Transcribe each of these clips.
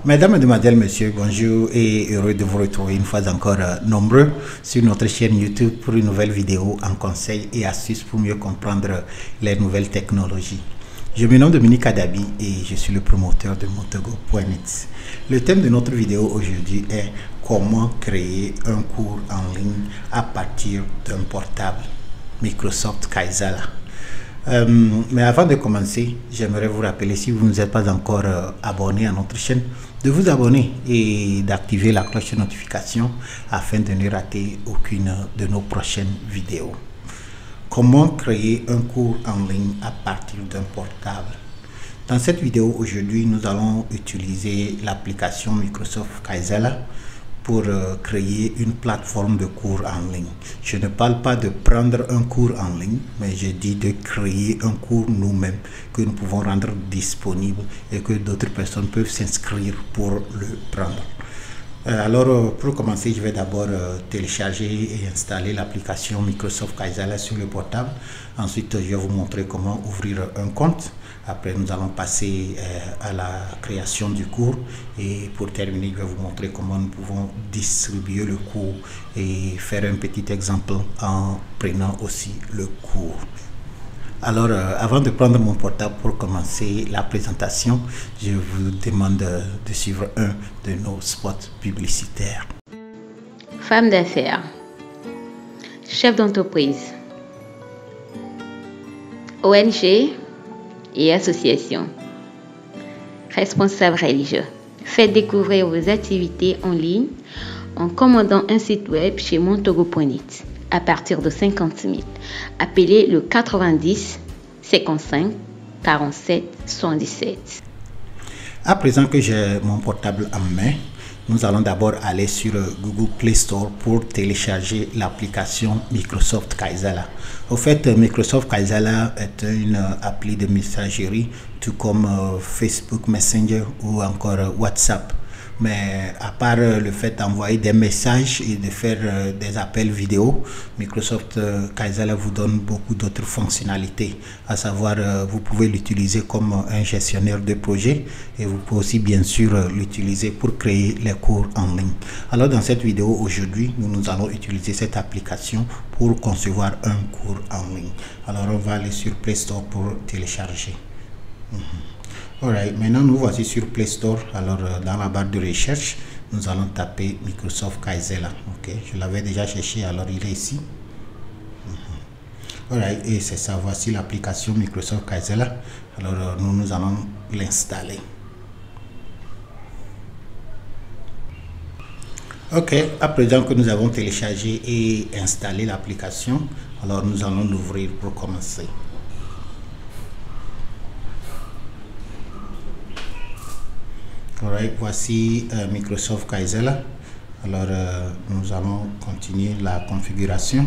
Mesdames, Mesdemoiselles, Messieurs, bonjour et heureux de vous retrouver une fois encore nombreux sur notre chaîne YouTube pour une nouvelle vidéo en conseils et astuces pour mieux comprendre les nouvelles technologies. Je me nomme Dominique Adabi et je suis le promoteur de Montogo.net. Le thème de notre vidéo aujourd'hui est comment créer un cours en ligne à partir d'un portable Microsoft Kaizala. Mais avant de commencer, j'aimerais vous rappeler, si vous n'êtes pas encore abonné à notre chaîne, de vous abonner et d'activer la cloche de notification afin de ne rater aucune de nos prochaines vidéos. Comment créer un cours en ligne à partir d'un portable? Dans cette vidéo aujourd'hui, nous allons utiliser l'application Microsoft Kaizala pour créer une plateforme de cours en ligne. Je ne parle pas de prendre un cours en ligne, mais je dis de créer un cours nous-mêmes que nous pouvons rendre disponible et que d'autres personnes peuvent s'inscrire pour le prendre. Alors, pour commencer, je vais d'abord télécharger et installer l'application Microsoft Kaizala sur le portable. Ensuite, je vais vous montrer comment ouvrir un compte. Après, nous allons passer à la création du cours. Et pour terminer, je vais vous montrer comment nous pouvons distribuer le cours et faire un petit exemple en prenant aussi le cours. Alors, avant de prendre mon portable pour commencer la présentation, je vous demande de suivre un de nos spots publicitaires. Femme d'affaires, chef d'entreprise, ONG et association, responsable religieux. Faites découvrir vos activités en ligne en commandant un site web chez Montogo.net. À partir de 50 000. Appelez le 90 55 47 77. À présent que j'ai mon portable en main, nous allons d'abord aller sur Google Play Store pour télécharger l'application Microsoft Kaizala. Au fait, Microsoft Kaizala est une appli de messagerie, tout comme Facebook Messenger ou encore WhatsApp. Mais à part le fait d'envoyer des messages et de faire des appels vidéo, Microsoft Kaizala vous donne beaucoup d'autres fonctionnalités. À savoir, vous pouvez l'utiliser comme un gestionnaire de projet et vous pouvez aussi bien sûr l'utiliser pour créer les cours en ligne. Alors dans cette vidéo aujourd'hui, nous allons utiliser cette application pour concevoir un cours en ligne. Alors on va aller sur Play Store pour télécharger. Alright, maintenant nous voici sur Play Store. Alors dans la barre de recherche, nous allons taper Microsoft Kaizala. Ok, je l'avais déjà cherché, alors il est ici. Alright, et c'est ça, voici l'application Microsoft Kaizala. Alors nous allons l'installer. Ok, à présent que nous avons téléchargé et installé l'application, alors nous allons l'ouvrir pour commencer. Alright, voici Microsoft Kaizala. Alors nous allons continuer la configuration.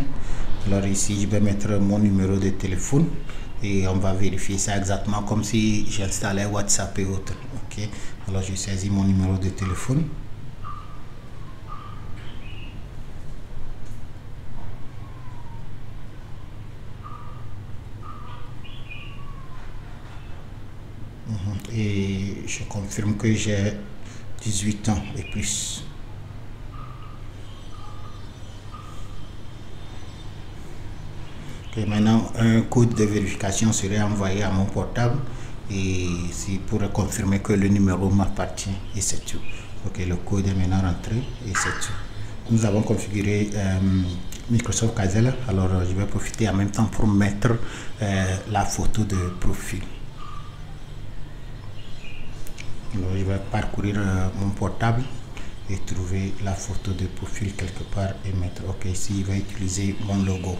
Alors ici je vais mettre mon numéro de téléphone et on va vérifier ça exactement comme si j'installais WhatsApp et autres. Ok, alors je saisis mon numéro de téléphone. Et je confirme que j'ai 18 ans et plus. Et maintenant, un code de vérification serait envoyé à mon portable et c'est pour confirmer que le numéro m'appartient et c'est tout. Ok, le code est maintenant rentré et c'est tout. Nous avons configuré Microsoft Kaizala. Alors je vais profiter en même temps pour mettre la photo de profil. Alors, je vais parcourir mon portable et trouver la photo de profil quelque part et mettre OK. Ici, je vais utiliser mon logo.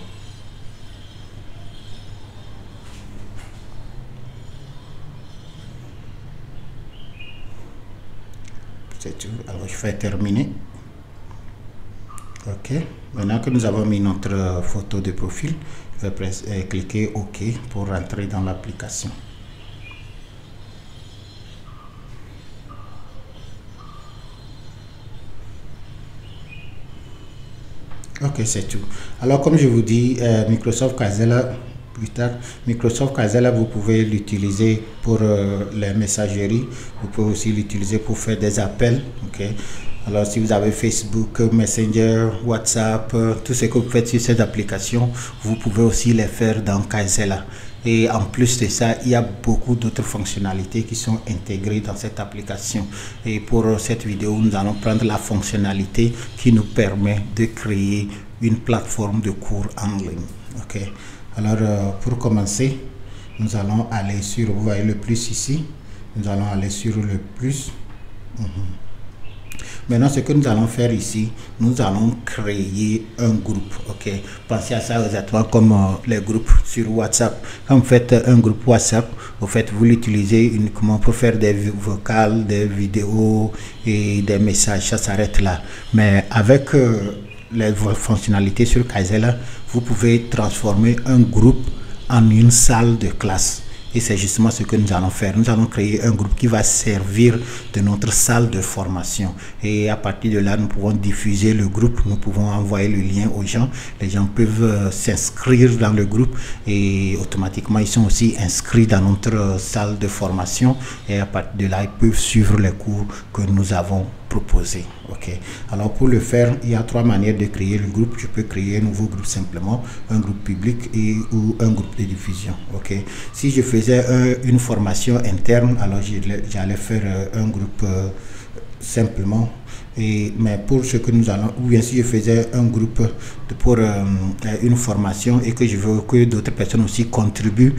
C'est tout. Alors, je vais terminer. OK. Maintenant que nous avons mis notre photo de profil, je vais cliquer OK pour rentrer dans l'application. Ok, c'est tout. Alors, comme je vous dis, Microsoft Kaizala plus tard. Microsoft Casella, vous pouvez l'utiliser pour les messageries. Vous pouvez aussi l'utiliser pour faire des appels. Ok. Alors, si vous avez Facebook, Messenger, WhatsApp, tout ce que vous faites sur cette application, vous pouvez aussi les faire dans Casella. Et en plus de ça, il y a beaucoup d'autres fonctionnalités qui sont intégrées dans cette application. Et pour cette vidéo, nous allons prendre la fonctionnalité qui nous permet de créer une plateforme de cours en ligne. Ok. Alors, pour commencer, nous allons aller sur, vous voyez le plus ici, nous allons aller sur le plus. Maintenant, ce que nous allons faire ici, nous allons créer un groupe. Ok, pensez à ça exactement comme les groupes sur WhatsApp. Quand vous faites un groupe WhatsApp, au fait, vous l'utilisez uniquement pour faire des vocales, des vidéos et des messages. Ça s'arrête là. Mais avec les fonctionnalités sur Casella, vous pouvez transformer un groupe en une salle de classe. Et c'est justement ce que nous allons faire. Nous allons créer un groupe qui va servir de notre salle de formation. Et à partir de là, nous pouvons diffuser le groupe. Nous pouvons envoyer le lien aux gens. Les gens peuvent s'inscrire dans le groupe et automatiquement, ils sont aussi inscrits dans notre salle de formation. Et à partir de là, ils peuvent suivre les cours que nous avons proposés. Ok. Alors pour le faire, il y a 3 manières de créer le groupe. Je peux créer un nouveau groupe simplement, un groupe public ou un groupe de diffusion. Ok. Si je faisais une formation interne, alors j'allais faire un groupe simplement. Mais pour ce que nous allons, ou bien si je faisais un groupe pour une formation et que je veux que d'autres personnes aussi contribuent,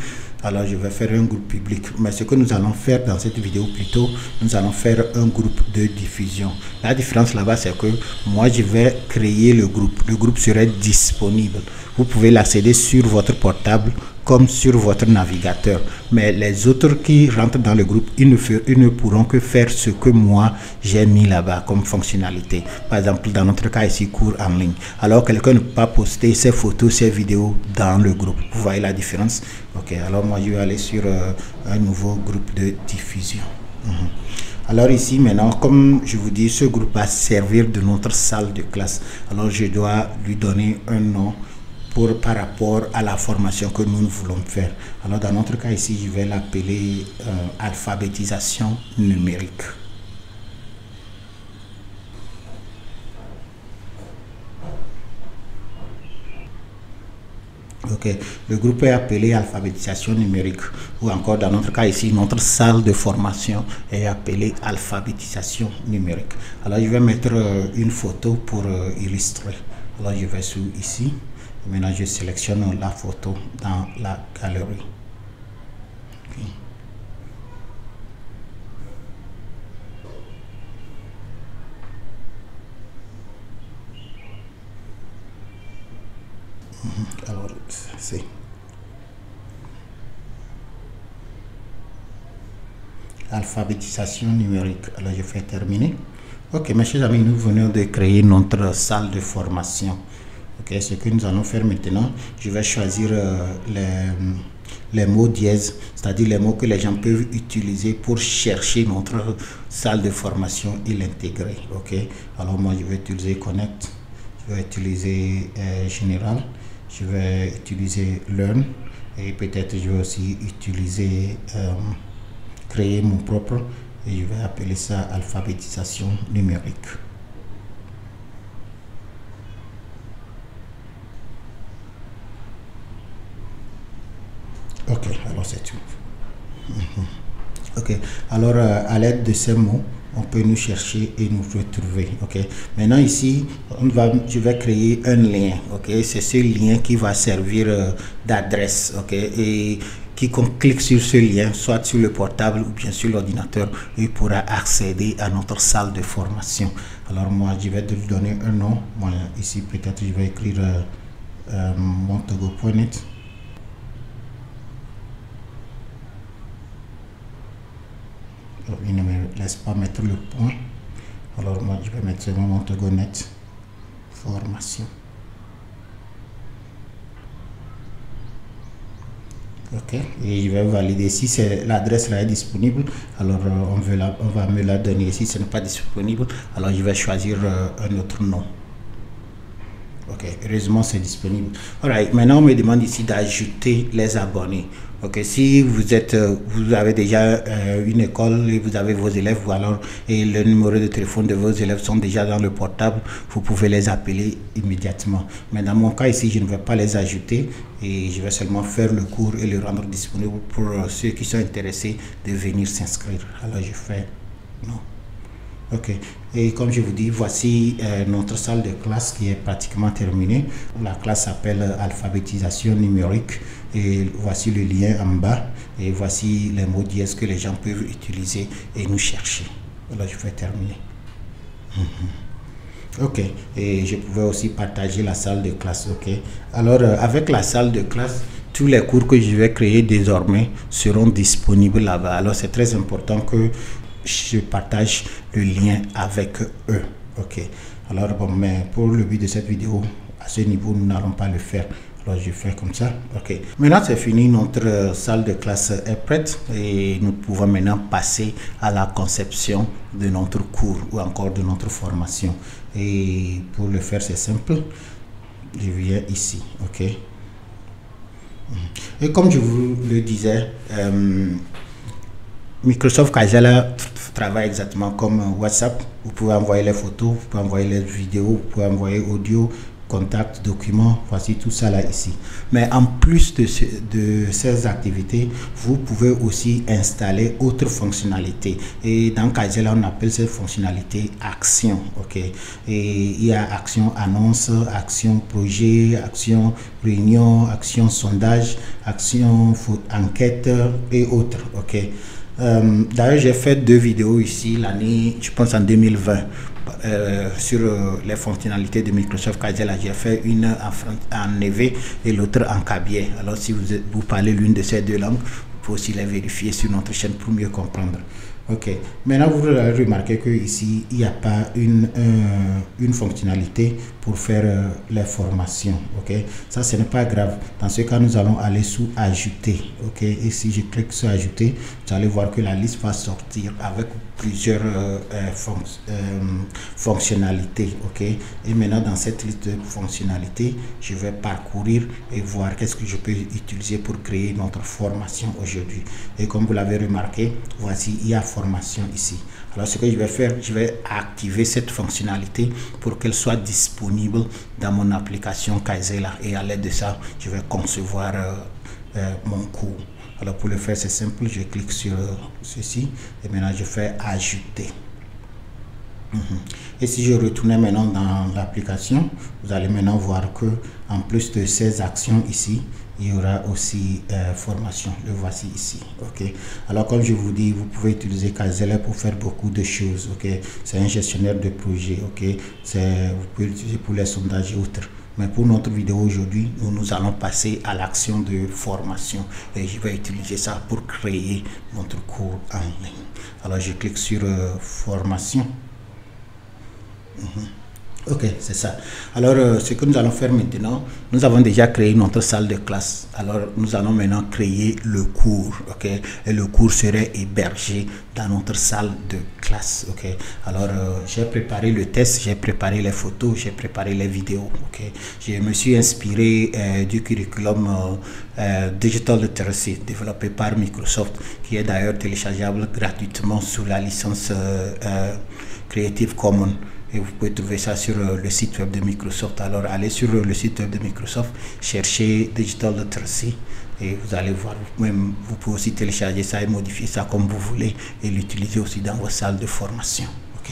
alors je vais faire un groupe public. Mais ce que nous allons faire dans cette vidéo plutôt, nous allons faire un groupe de diffusion. La différence là-bas, c'est que moi je vais créer le groupe. Le groupe serait disponible. Vous pouvez l'accéder sur votre portable comme sur votre navigateur. Mais les autres qui rentrent dans le groupe, ils ne pourront que faire ce que moi j'ai mis là-bas comme fonctionnalité. Par exemple, dans notre cas ici, cours en ligne. Alors quelqu'un ne peut pas poster ses photos, ses vidéos dans le groupe. Vous voyez la différence? Ok, alors moi je vais aller sur un nouveau groupe de diffusion. Alors ici maintenant, comme je vous dis, ce groupe va servir de notre salle de classe. Alors je dois lui donner un nom par rapport à la formation que nous voulons faire. Alors dans notre cas ici, je vais l'appeler alphabétisation numérique. Ok, le groupe est appelé alphabétisation numérique, ou encore dans notre cas ici, notre salle de formation est appelée alphabétisation numérique. Alors je vais mettre une photo pour illustrer. Alors je vais sur ici. Maintenant, je sélectionne la photo dans la galerie. Okay. Alors, c'est alphabétisation numérique. Alors, je fais terminer. Ok, mes chers amis, nous venons de créer notre salle de formation. Ok, ce que nous allons faire maintenant, je vais choisir les mots dièses, c'est-à-dire les mots que les gens peuvent utiliser pour chercher notre salle de formation et l'intégrer. Ok, alors moi je vais utiliser Connect, je vais utiliser Général, je vais utiliser Learn et peut-être je vais aussi utiliser créer mon propre et je vais appeler ça alphabétisation numérique. Ok, alors c'est tout. Ok, alors à l'aide de ces mots, on peut nous chercher et nous retrouver. Ok, maintenant ici, je vais créer un lien. Ok, c'est ce lien qui va servir d'adresse. Ok, et quiconque clique sur ce lien, soit sur le portable ou bien sur l'ordinateur, il pourra accéder à notre salle de formation. Alors moi, je vais lui donner un nom. Moi, ici, peut-être je vais écrire montogo.net. Il ne me laisse pas mettre le point. Alors moi je vais mettre mon montogo.net formation. Ok, et je vais valider si l'adresse là est disponible. Alors on va me la donner. Si ce n'est pas disponible, alors je vais choisir un autre nom. Ok, heureusement c'est disponible. Alright, maintenant on me demande ici d'ajouter les abonnés. Ok, si vous êtes, vous avez déjà une école et vous avez vos élèves, ou alors et le numéro de téléphone de vos élèves sont déjà dans le portable, vous pouvez les appeler immédiatement. Mais dans mon cas ici, je ne vais pas les ajouter et je vais seulement faire le cours et le rendre disponible pour ceux qui sont intéressés de venir s'inscrire. Alors je fais non. Ok, et comme je vous dis, voici notre salle de classe qui est pratiquement terminée. La classe s'appelle alphabétisation numérique et voici le lien en bas et voici les mots dièses que les gens peuvent utiliser et nous chercher. Alors je vais terminer. Ok, et je pouvais aussi partager la salle de classe. Ok, alors avec la salle de classe, tous les cours que je vais créer désormais seront disponibles là-bas. Alors c'est très important que je partage le lien avec eux. Ok, alors bon, mais pour le but de cette vidéo, à ce niveau nous n'allons pas le faire. Alors je fais comme ça. Ok, maintenant c'est fini, notre salle de classe est prête et nous pouvons maintenant passer à la conception de notre cours ou encore de notre formation. Et pour le faire c'est simple, je viens ici. Ok, et comme je vous le disais, Microsoft Kagela travaille exactement comme WhatsApp. Vous pouvez envoyer les photos, vous pouvez envoyer les vidéos, vous pouvez envoyer audio, contacts, documents, voici tout ça là ici. Mais en plus de ces activités, vous pouvez aussi installer autres fonctionnalités. Et dans Kagela, on appelle ces fonctionnalités actions. Ok, et il y a action annonce, action projet, action réunion, action sondage, action enquête et autres. Ok. D'ailleurs, j'ai fait 2 vidéos ici l'année, je pense en 2020, sur les fonctionnalités de Microsoft Kagela. J'ai fait une en Neve et l'autre en Kabylie. Alors, si vous parlez l'une de ces 2 langues, vous pouvez aussi les vérifier sur notre chaîne pour mieux comprendre. Ok, maintenant vous allez remarquer que ici il n'y a pas une fonctionnalité pour faire les formations. Ok, ça ce n'est pas grave. Dans ce cas, nous allons aller sous ajouter. Ok, et si je clique sur ajouter, vous allez voir que la liste va sortir avec plusieurs fonctionnalités. Ok, et maintenant dans cette liste de fonctionnalités, je vais parcourir et voir qu'est-ce que je peux utiliser pour créer notre formation aujourd'hui. Et comme vous l'avez remarqué, voici il y a formation ici. Alors ce que je vais faire, je vais activer cette fonctionnalité pour qu'elle soit disponible dans mon application Kagela, et à l'aide de ça je vais concevoir mon cours. Alors pour le faire c'est simple, je clique sur ceci et maintenant je fais ajouter. Et si je retourne maintenant dans l'application, vous allez maintenant voir que en plus de ces actions ici, il y aura aussi formation. Le voici ici. Ok, alors comme je vous dis, vous pouvez utiliser Kagela pour faire beaucoup de choses. Ok, c'est un gestionnaire de projet. Ok, vous pouvez l'utiliser pour les sondages et autres. Mais pour notre vidéo aujourd'hui, nous allons passer à l'action de formation et je vais utiliser ça pour créer notre cours en ligne. Alors je clique sur formation. Ok, c'est ça. Alors, ce que nous allons faire maintenant, nous avons déjà créé notre salle de classe. Alors, nous allons maintenant créer le cours. Ok, et le cours serait hébergé dans notre salle de classe. Ok, alors j'ai préparé le test, j'ai préparé les photos, j'ai préparé les vidéos. Ok, je me suis inspiré du curriculum Digital Literacy développé par Microsoft, qui est d'ailleurs téléchargeable gratuitement sous la licence Creative Commons. Et vous pouvez trouver ça sur le site web de Microsoft. Alors allez sur le site web de Microsoft, cherchez Digital Literacy et vous allez voir. Vous pouvez aussi télécharger ça et modifier ça comme vous voulez et l'utiliser aussi dans vos salles de formation. Ok.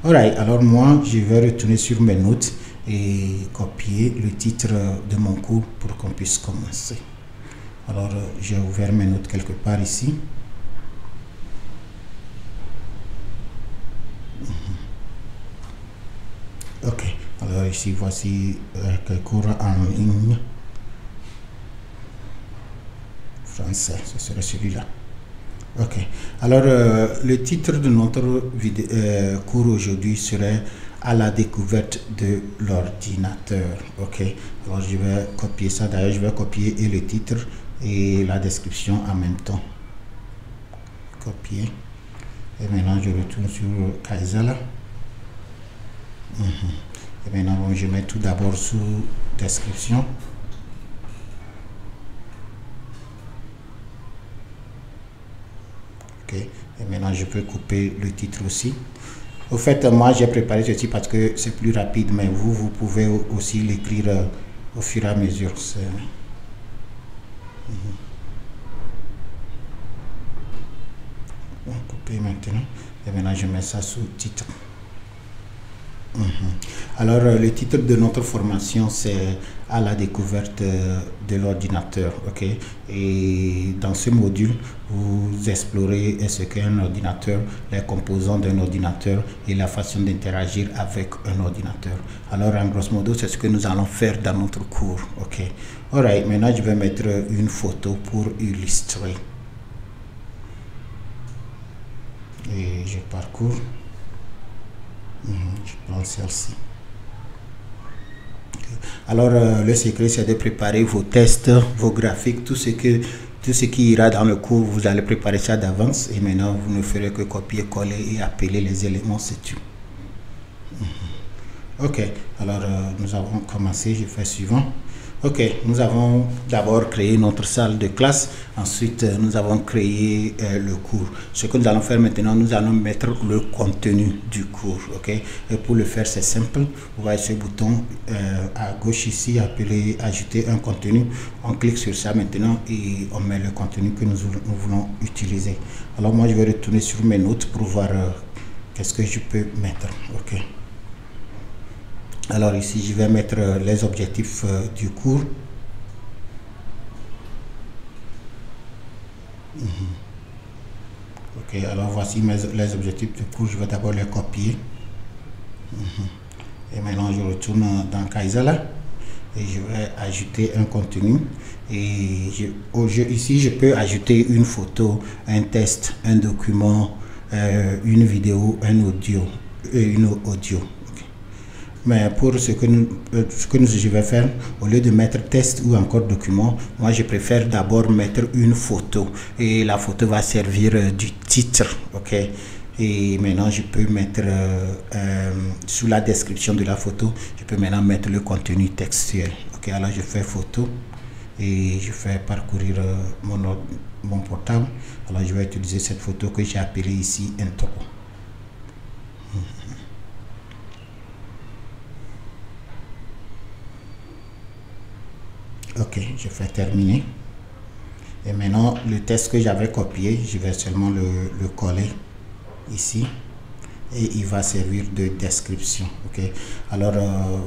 Alright, alors moi je vais retourner sur mes notes et copier le titre de mon cours pour qu'on puisse commencer. Alors j'ai ouvert mes notes quelque part ici. Ok, alors ici voici quelques cours en ligne. Français, ce serait celui-là. Ok, alors le titre de notre cours aujourd'hui serait à la découverte de l'ordinateur. Ok, alors je vais copier ça. D'ailleurs, je vais copier et le titre et la description en même temps. Copier. Et maintenant, je retourne sur Kagela. Et maintenant, bon, je mets tout d'abord sous description. Ok. Et maintenant, je peux couper le titre aussi. Au fait, moi, j'ai préparé ceci parce que c'est plus rapide, mais vous pouvez aussi l'écrire au fur et à mesure. On va couper maintenant. Et maintenant, je mets ça sous titre. Alors, le titre de notre formation, c'est à la découverte de l'ordinateur. Ok. Et dans ce module, vous explorez ce qu'est un ordinateur, les composants d'un ordinateur et la façon d'interagir avec un ordinateur. Alors, en grosso modo, c'est ce que nous allons faire dans notre cours. Ok. Alright, maintenant, je vais mettre une photo pour illustrer. Et je parcours. Je prends celle-ci. Alors, le secret, c'est de préparer vos tests, vos graphiques, tout ce qui ira dans le cours, vous allez préparer ça d'avance. Et maintenant, vous ne ferez que copier-coller et appeler les éléments, c'est tout. Ok, alors nous avons commencé, je fais suivant. Ok, nous avons d'abord créé notre salle de classe, ensuite nous avons créé le cours. Ce que nous allons faire maintenant, nous allons mettre le contenu du cours. Ok, et pour le faire, c'est simple. Vous voyez ce bouton à gauche ici, appelé ajouter un contenu. On clique sur ça maintenant et on met le contenu que nous voulons utiliser. Alors moi, je vais retourner sur mes notes pour voir qu'est-ce que je peux mettre. Ok. Alors ici, je vais mettre les objectifs du cours. Ok, alors voici les objectifs du cours. Je vais d'abord les copier. Et maintenant, je retourne dans Kaizala et je vais ajouter un contenu. Et ici, je peux ajouter une photo, un test, un document, une vidéo, un audio et une audio. Mais pour ce que je vais faire, au lieu de mettre test ou encore document, moi je préfère d'abord mettre une photo. Et la photo va servir du titre. Ok. Et maintenant je peux mettre sous la description de la photo, je peux maintenant mettre le contenu textuel. Ok. Alors je fais photo et je fais parcourir mon portable. Alors je vais utiliser cette photo que j'ai appelée ici intro. Ok, je fais terminer. Et maintenant, le texte que j'avais copié, je vais seulement le coller ici. Et il va servir de description. Ok. Alors,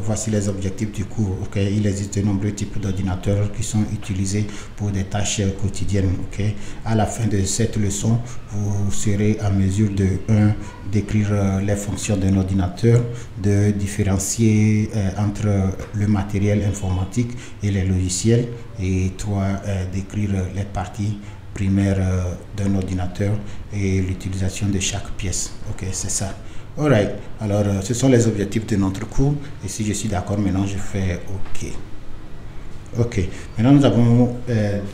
voici les objectifs du cours. Ok. Il existe de nombreux types d'ordinateurs qui sont utilisés pour des tâches quotidiennes. Ok. À la fin de cette leçon, vous serez en mesure de 1. Décrire les fonctions d'un ordinateur, de différencier entre le matériel informatique et les logiciels, et 3. Décrire les parties primaire d'un ordinateur et l'utilisation de chaque pièce. Ok, c'est ça. Alright. Alors, ce sont les objectifs de notre cours. Et si je suis d'accord, maintenant je fais OK. Ok. Maintenant, nous avons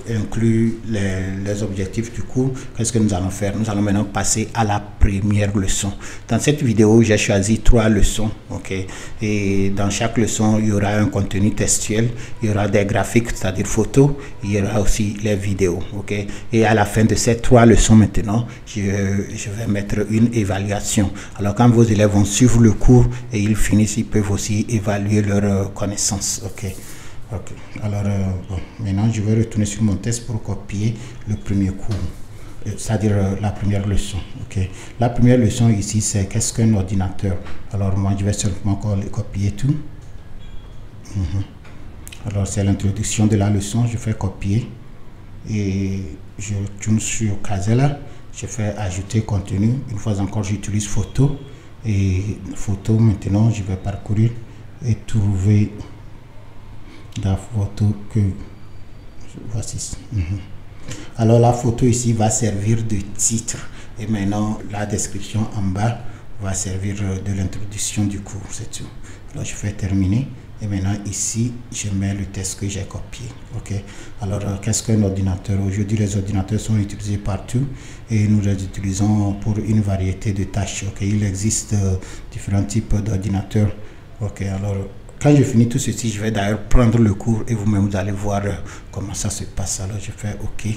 inclus les objectifs du cours. Qu'est-ce que nous allons faire? Nous allons maintenant passer à la première leçon. Dans cette vidéo, j'ai choisi 3 leçons. Ok. Et dans chaque leçon, il y aura un contenu textuel, il y aura des graphiques, c'est-à-dire photos, il y aura aussi les vidéos. Ok. Et à la fin de ces 3 leçons maintenant, je vais mettre une évaluation. Alors, quand vos élèves vont suivre le cours et ils finissent, ils peuvent aussi évaluer leurs connaissances. Ok. Ok, alors bon, maintenant je vais retourner sur mon test pour copier le premier cours, c'est-à-dire la première leçon. Ok, la première leçon ici c'est qu'est-ce qu'un ordinateur. Alors moi je vais simplement copier tout. Alors c'est l'introduction de la leçon, je fais copier et je retourne sur Kaizala, je fais ajouter contenu. Une fois encore j'utilise photo et photo. Maintenant je vais parcourir et trouver la photo que voici. Alors la photo ici va servir de titre et maintenant la description en bas va servir de l'introduction du cours, c'est tout. Alors je fais terminer et maintenant ici je mets le texte que j'ai copié. Ok. Alors qu'est-ce qu'un ordinateur? Aujourd'hui les ordinateurs sont utilisés partout et nous les utilisons pour une variété de tâches. Ok. Il existe différents types d'ordinateurs Ok, alors quand je finis tout ceci, je vais d'ailleurs prendre le cours et vous-même vous allez voir comment ça se passe. Alors je fais OK.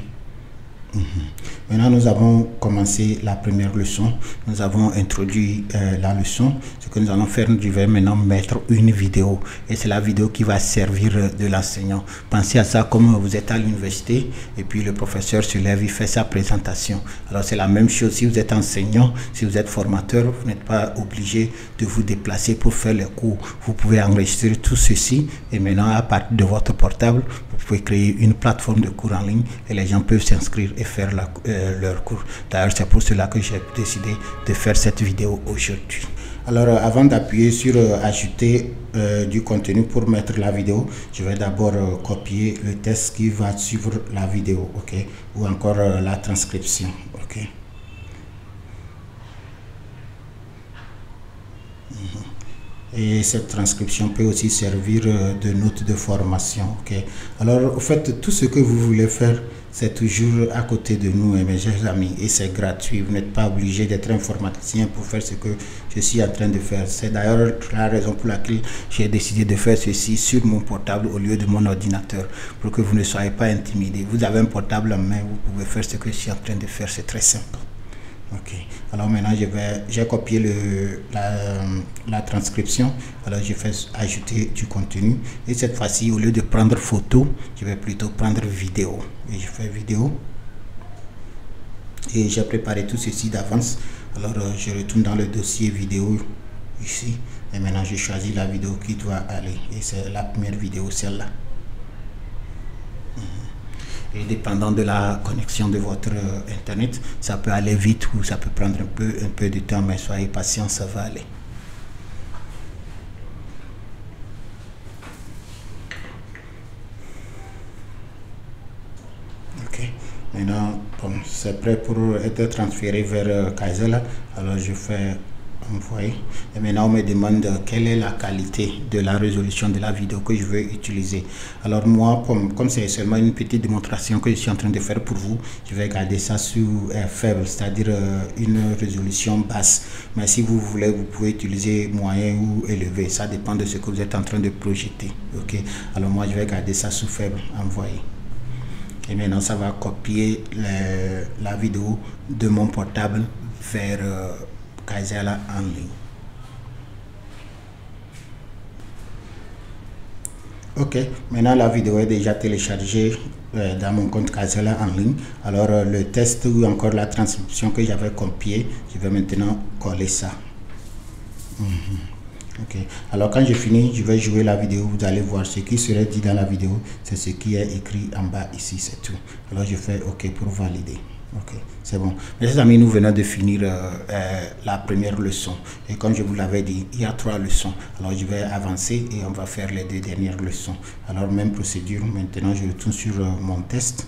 Maintenant, nous avons commencé la première leçon. Nous avons introduit la leçon. Ce que nous allons faire, je vais maintenant mettre une vidéo. Et c'est la vidéo qui va servir de l'enseignant. Pensez à ça comme vous êtes à l'université et puis le professeur se lève, il fait sa présentation. Alors, c'est la même chose si vous êtes enseignant, si vous êtes formateur, vous n'êtes pas obligé de vous déplacer pour faire les cours. Vous pouvez enregistrer tout ceci et maintenant, à partir de votre portable, vous pouvez créer une plateforme de cours en ligne et les gens peuvent s'inscrire et faire leur cours. D'ailleurs, c'est pour cela que j'ai décidé de faire cette vidéo aujourd'hui. Alors, avant d'appuyer sur ajouter du contenu pour mettre la vidéo, je vais d'abord copier le texte qui va suivre la vidéo, ok, ou encore la transcription, ok. Et cette transcription peut aussi servir de note de formation. Okay? Alors, en fait, tout ce que vous voulez faire, c'est toujours à côté de nous, mes chers amis, et c'est gratuit. Vous n'êtes pas obligé d'être informaticien pour faire ce que je suis en train de faire. C'est d'ailleurs la raison pour laquelle j'ai décidé de faire ceci sur mon portable au lieu de mon ordinateur, pour que vous ne soyez pas intimidés. Vous avez un portable en main, vous pouvez faire ce que je suis en train de faire, c'est très simple. Ok, alors maintenant j'ai copié la transcription, alors je fais ajouter du contenu et cette fois-ci au lieu de prendre photo, je vais plutôt prendre vidéo et je fais vidéo et j'ai préparé tout ceci d'avance. Alors je retourne dans le dossier vidéo ici et maintenant je choisis la vidéo qui doit aller et c'est la première vidéo, celle-là. Et dépendant de la connexion de votre internet, ça peut aller vite ou ça peut prendre un peu de temps, mais soyez patient, ça va aller. Ok, maintenant bon, c'est prêt pour être transféré vers Kaizela. Alors je fais envoyer. Et maintenant on me demande quelle est la qualité de la résolution de la vidéo que je veux utiliser. Alors moi, comme c'est seulement une petite démonstration que je suis en train de faire pour vous, je vais garder ça sur faible, c'est-à-dire une résolution basse. Mais si vous voulez, vous pouvez utiliser moyen ou élevé. Ça dépend de ce que vous êtes en train de projeter. Ok. Alors moi, je vais garder ça sous faible, envoyer. Et maintenant, ça va copier la vidéo de mon portable vers Kaizela en ligne. Ok, maintenant la vidéo est déjà téléchargée dans mon compte Kaizela en ligne. Alors le test ou encore la transcription que j'avais copié, je vais maintenant coller ça. Ok, alors quand j'ai fini, je vais jouer la vidéo. Vous allez voir ce qui serait dit dans la vidéo, c'est ce qui est écrit en bas ici, c'est tout. Alors je fais OK pour valider. Ok, c'est bon. Mes amis, nous venons de finir la première leçon. Et comme je vous l'avais dit, il y a 3 leçons. Alors je vais avancer et on va faire les 2 dernières leçons. Alors même procédure, maintenant je retourne sur mon test.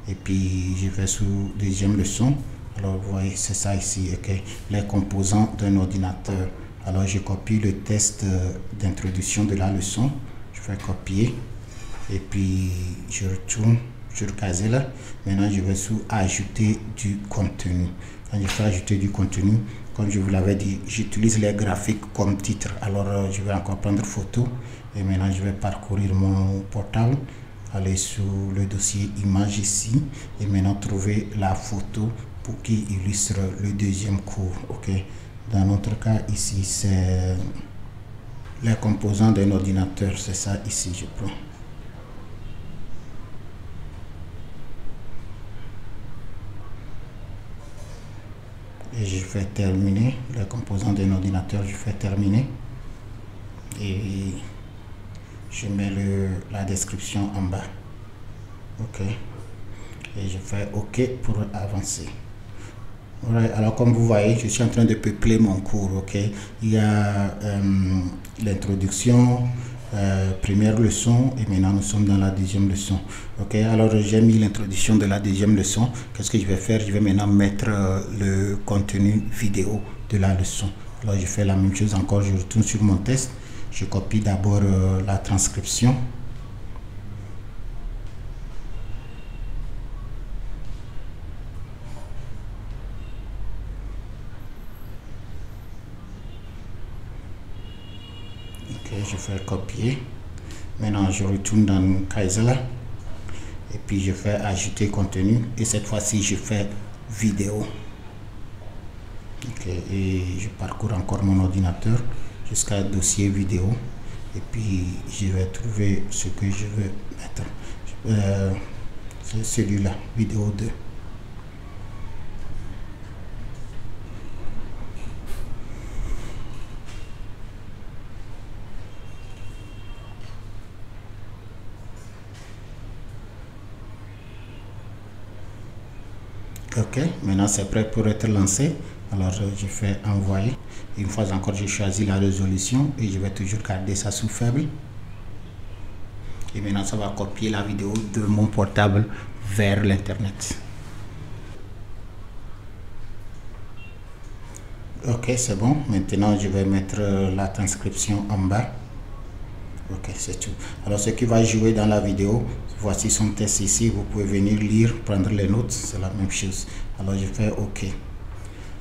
Et puis je vais sur deuxième leçon. Alors vous voyez, c'est ça ici, ok. Les composants d'un ordinateur. Alors je copie le test d'introduction de la leçon. Je vais copier. Et puis je retourne sur Kaizela. Maintenant je vais sur ajouter du contenu. Quand je fais ajouter du contenu, comme je vous l'avais dit, j'utilise les graphiques comme titre. Alors je vais encore prendre photo et maintenant je vais parcourir mon portable, aller sur le dossier image ici et maintenant trouver la photo pour qui illustre le deuxième cours. Ok, dans notre cas ici c'est les composants d'un ordinateur, c'est ça ici, je prends. Et je fais terminer les composants d'un ordinateur, je fais terminer et je mets la description en bas. Ok, et je fais OK pour avancer. Ouais, alors comme vous voyez, je suis en train de peupler mon cours. Ok, il y a l'introduction, première leçon et maintenant nous sommes dans la deuxième leçon. Ok, alors j'ai mis l'introduction de la deuxième leçon. Qu'est-ce que je vais faire? Je vais maintenant mettre le contenu vidéo de la leçon. Alors je fais la même chose encore, je retourne sur mon test, je copie d'abord la transcription. Ok, je fais copier. Maintenant, je retourne dans Kaizala. Et puis, je fais ajouter contenu. Et cette fois-ci, je fais vidéo. Ok, et je parcours encore mon ordinateur jusqu'à dossier vidéo. Et puis, je vais trouver ce que je veux mettre. C'est celui-là, vidéo 2. Ok, maintenant c'est prêt pour être lancé. Alors je fais envoyer. Une fois encore, je choisis la résolution et je vais toujours garder ça sous faible. Et maintenant, ça va copier la vidéo de mon portable vers l'internet. Ok, c'est bon. Maintenant, je vais mettre la transcription en bas. Ok, c'est tout. Alors, ce qui va jouer dans la vidéo, voici son test ici. Vous pouvez venir lire, prendre les notes. C'est la même chose. Alors, je fais OK.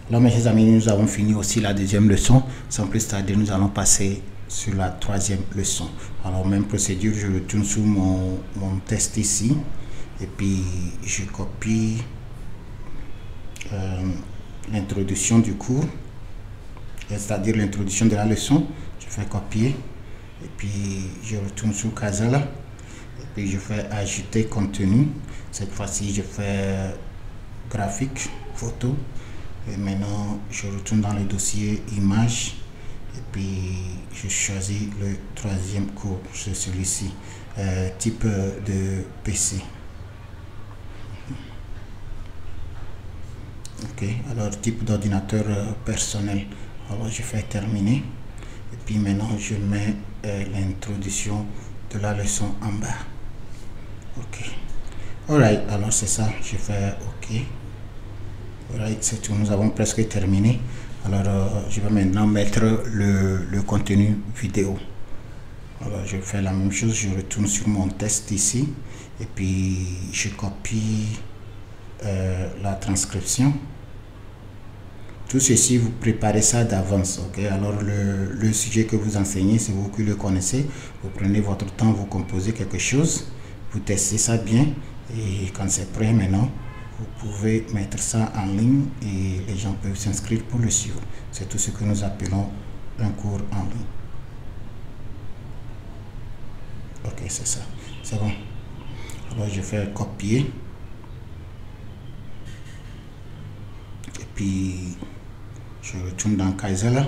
Alors, mes chers amis, nous avons fini aussi la deuxième leçon. Sans plus tarder, nous allons passer sur la troisième leçon. Alors, même procédure, je retourne sur mon test ici. Et puis, je copie l'introduction du cours, c'est-à-dire l'introduction de la leçon. Je fais copier. Et puis, je retourne sur Kaizala. Et puis, je fais ajouter contenu. Cette fois-ci, je fais graphique, photo. Et maintenant, je retourne dans le dossier images. Et puis, je choisis le troisième cours, c'est celui-ci, type de PC. Ok, alors type d'ordinateur personnel. Alors, je fais terminer. Et puis maintenant, je mets l'introduction de la leçon en bas. Ok. Alright, alors c'est ça. Je fais OK. Alright, c'est tout. Nous avons presque terminé. Alors, je vais maintenant mettre le contenu vidéo. Alors, je fais la même chose. Je retourne sur mon test ici. Et puis, je copie la transcription. Tout ceci, vous préparez ça d'avance, ok? Alors, le sujet que vous enseignez, c'est vous qui le connaissez. Vous prenez votre temps, vous composez quelque chose, vous testez ça bien. Et quand c'est prêt maintenant, vous pouvez mettre ça en ligne et les gens peuvent s'inscrire pour le suivre. C'est tout ce que nous appelons un cours en ligne. Ok, c'est ça. C'est bon. Alors, je fais copier. Et puis, je retourne dans Kaizala. Et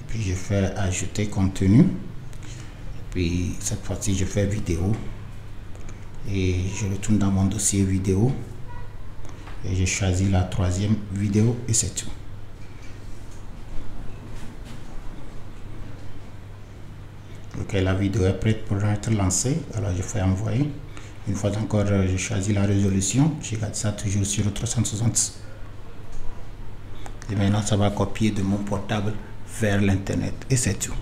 puis, je fais ajouter contenu. Et puis, cette fois-ci, je fais vidéo. Et je retourne dans mon dossier vidéo. Et je choisis la troisième vidéo et c'est tout. Ok, la vidéo est prête pour être lancée. Alors, je fais envoyer. Une fois encore, je choisis la résolution. Je garde ça toujours sur 360. Et maintenant, ça va copier de mon portable vers l'internet. Et c'est tout.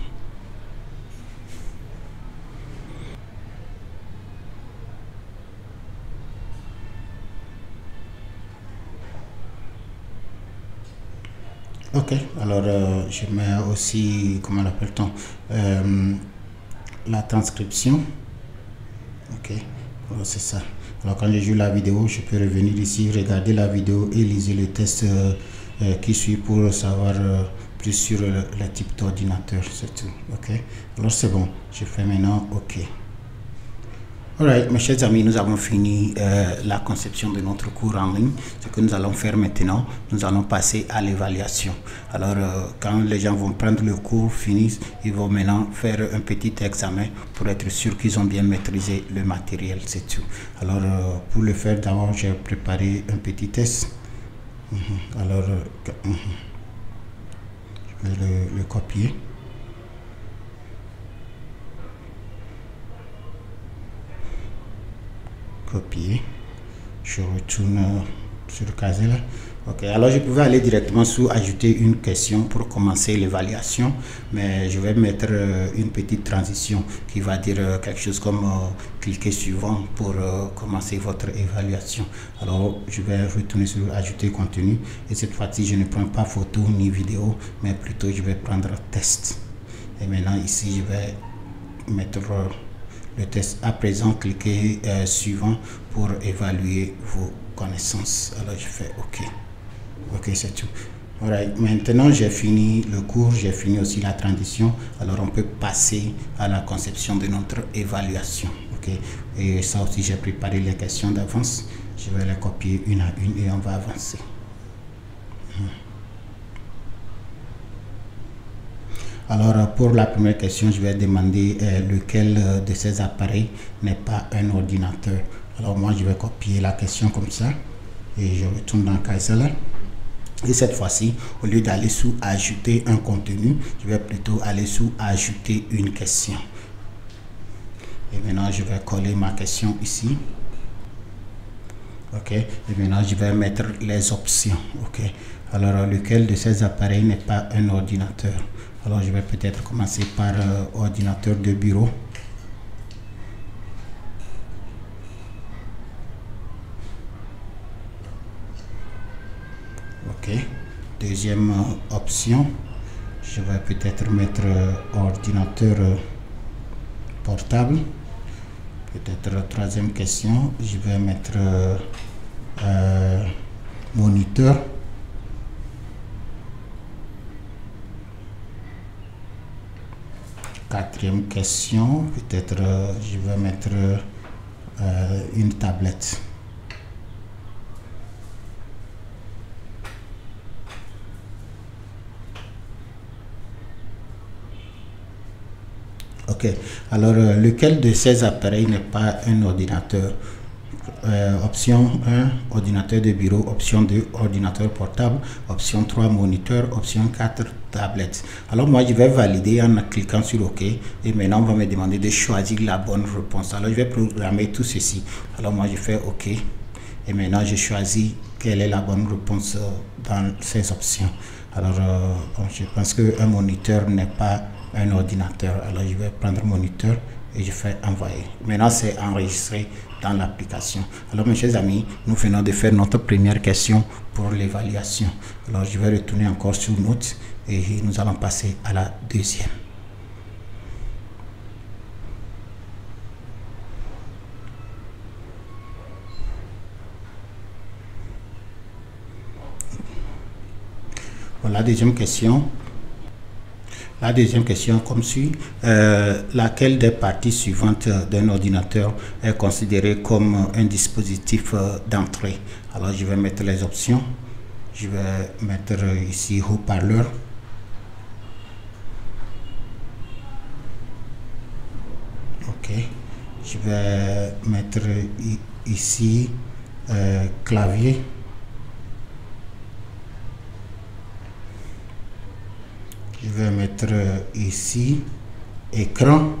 Ok, alors je mets aussi, comment l'appelle-t-on, la transcription. Ok. C'est ça. Alors quand je joue la vidéo, je peux revenir ici, regarder la vidéo et lire le test qui suit pour savoir plus sur le type d'ordinateur. C'est tout. Ok. Alors c'est bon. Je fais maintenant OK. Alright, mes chers amis, nous avons fini la conception de notre cours en ligne. Ce que nous allons faire maintenant, nous allons passer à l'évaluation. Alors, quand les gens vont prendre le cours, finissent, ils vont maintenant faire un petit examen pour être sûr qu'ils ont bien maîtrisé le matériel, c'est tout. Alors, pour le faire, d'abord, j'ai préparé un petit test. Alors, je vais le copier. Copier, je retourne sur caser là. Ok, alors je pouvais aller directement sur ajouter une question pour commencer l'évaluation, mais je vais mettre une petite transition qui va dire quelque chose comme cliquez suivant pour commencer votre évaluation. Alors je vais retourner sur ajouter contenu et cette fois-ci je ne prends pas photo ni vidéo, mais plutôt je vais prendre test. Et maintenant ici je vais mettre le test. À présent cliquez suivant pour évaluer vos connaissances. Alors je fais OK. Ok, c'est tout. Alright. Maintenant, j'ai fini le cours, j'ai fini aussi la transition. Alors, on peut passer à la conception de notre évaluation. Ok. Et ça aussi, j'ai préparé les questions d'avance. Je vais les copier une à une et on va avancer. Alors, pour la première question, je vais demander lequel de ces appareils n'est pas un ordinateur. Alors, moi, je vais copier la question comme ça et je retourne dans Kaiser. Et cette fois-ci, au lieu d'aller sous ajouter un contenu, je vais plutôt aller sous ajouter une question. Et maintenant, je vais coller ma question ici. Ok. Et maintenant, je vais mettre les options. Ok. Alors, lequel de ces appareils n'est pas un ordinateur? Alors, je vais peut-être commencer par ordinateur de bureau. Ok. Deuxième option, je vais peut-être mettre ordinateur portable. Peut-être troisième question, je vais mettre moniteur. Quatrième question, peut-être je vais mettre une tablette. Ok, alors lequel de ces appareils n'est pas un ordinateur? Option 1, ordinateur de bureau. Option 2, ordinateur portable. Option 3, moniteur. Option 4, tablette. Alors moi, je vais valider en cliquant sur OK. Et maintenant, on va me demander de choisir la bonne réponse. Alors, je vais programmer tout ceci. Alors moi, je fais OK. Et maintenant, je choisis quelle est la bonne réponse dans ces options. Alors, bon, je pense qu'un moniteur n'est pas un ordinateur. Alors, je vais prendre moniteur et je fais envoyer. Maintenant, c'est enregistré dans l'application. Alors, mes chers amis, nous venons de faire notre première question pour l'évaluation. Alors, je vais retourner encore sur Notes et nous allons passer à la deuxième. Voilà, la deuxième question. La deuxième question comme suit. Laquelle des parties suivantes d'un ordinateur est considérée comme un dispositif d'entrée? Alors, je vais mettre les options. Je vais mettre ici haut-parleur. Ok. Je vais mettre ici clavier. Je vais mettre ici écran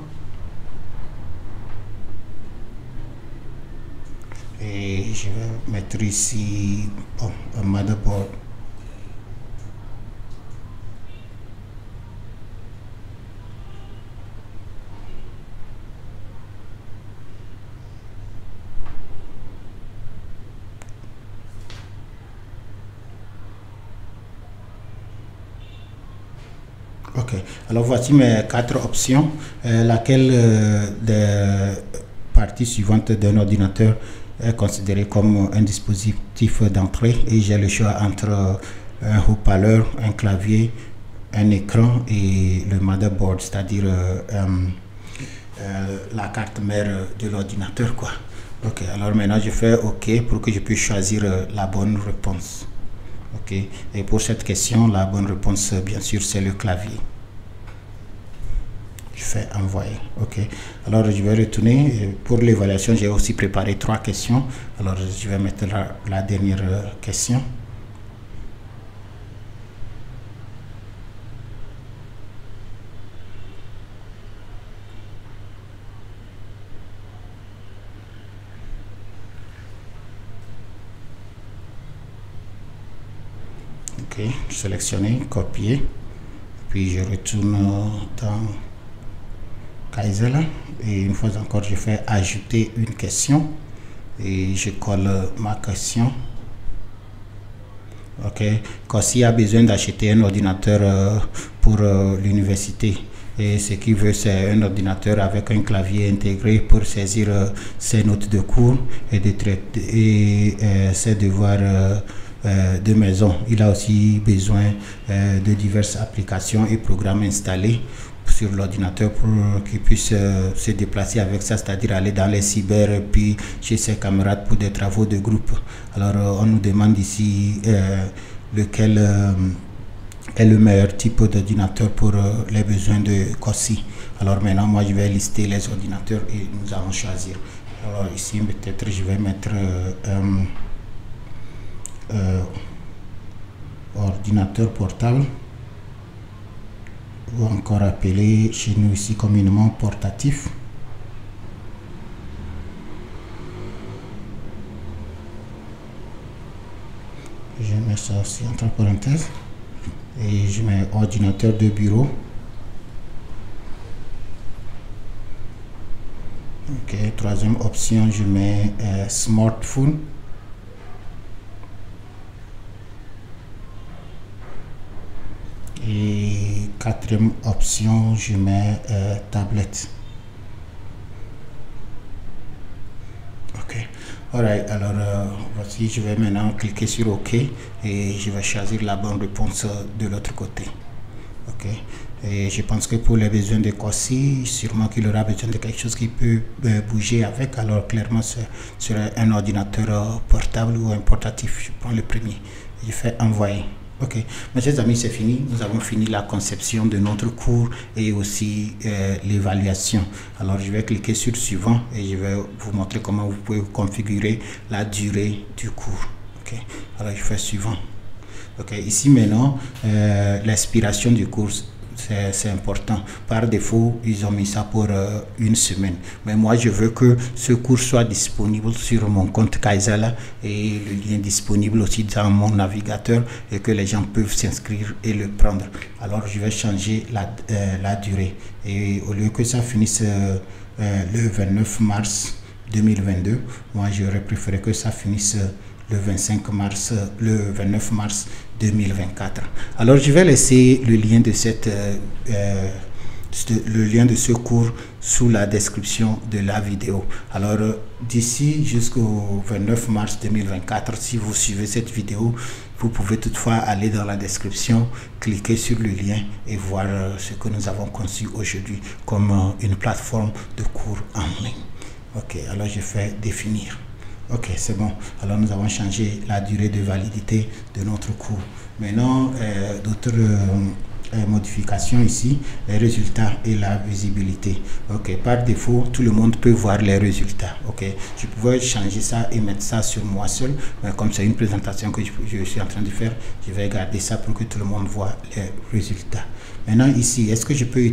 et je vais mettre ici un motherboard. Ok, alors voici mes quatre options. Laquelle des parties suivantes d'un ordinateur est considérée comme un dispositif d'entrée? Et j'ai le choix entre un haut-parleur, un clavier, un écran et le motherboard, c'est-à-dire la carte mère de l'ordinateur, quoi. Ok, alors maintenant je fais OK pour que je puisse choisir la bonne réponse. Ok, et pour cette question, la bonne réponse, bien sûr, c'est le clavier. Je fais envoyer. Ok, alors je vais retourner. Pour l'évaluation, j'ai aussi préparé 3 questions. Alors je vais mettre la dernière question. Ok, sélectionner, copier, puis je retourne dans Kaizela et une fois encore je fais ajouter une question et je colle ma question. Ok, quand s'il y a besoin d'acheter un ordinateur pour l'université, et ce qu'il veut c'est un ordinateur avec un clavier intégré pour saisir ses notes de cours et ses devoirs de maison. Il a aussi besoin de diverses applications et programmes installés sur l'ordinateur pour qu'il puisse se déplacer avec ça, c'est-à-dire aller dans les cyber puis chez ses camarades pour des travaux de groupe. Alors on nous demande ici lequel est le meilleur type d'ordinateur pour les besoins de COSI. Alors maintenant moi je vais lister les ordinateurs et nous allons choisir. Alors ici peut-être je vais mettre ordinateur portable, ou encore appelé chez nous ici communément portatif. Je mets ça aussi entre parenthèses et je mets ordinateur de bureau. Ok, troisième option je mets smartphone. Et quatrième option je mets tablette. Ok, alright, alors voici, je vais maintenant cliquer sur OK et je vais choisir la bonne réponse de l'autre côté. Ok, et je pense que pour les besoins de COSI, sûrement qu'il aura besoin de quelque chose qui peut bouger avec. Alors clairement ce serait un ordinateur portable ou un portatif. Je prends le premier et je fais envoyer. Ok, mes chers amis, c'est fini. Nous avons fini la conception de notre cours et aussi l'évaluation. Alors je vais cliquer sur suivant et je vais vous montrer comment vous pouvez configurer la durée du cours. Ok, alors je fais suivant. Ok, ici maintenant l'expiration du cours, c'est important. Par défaut ils ont mis ça pour une semaine, mais moi je veux que ce cours soit disponible sur mon compte Kaizela et le lien disponible aussi dans mon navigateur et que les gens peuvent s'inscrire et le prendre. Alors je vais changer la durée et au lieu que ça finisse le 29 mars 2022, moi j'aurais préféré que ça finisse le 29 mars 2024. Alors je vais laisser le lien de ce cours sous la description de la vidéo. Alors d'ici jusqu'au 29 mars 2024, si vous suivez cette vidéo, vous pouvez toutefois aller dans la description, cliquer sur le lien et voir ce que nous avons conçu aujourd'hui comme une plateforme de cours en ligne. Ok, alors je fais définir. Ok, c'est bon. Alors nous avons changé la durée de validité de notre cours. Maintenant, d'autres modifications ici, les résultats et la visibilité. Ok, par défaut, tout le monde peut voir les résultats. Ok, je pouvais changer ça et mettre ça sur moi seul, mais comme c'est une présentation que je suis en train de faire, je vais garder ça pour que tout le monde voit les résultats. Maintenant ici, est-ce que je peux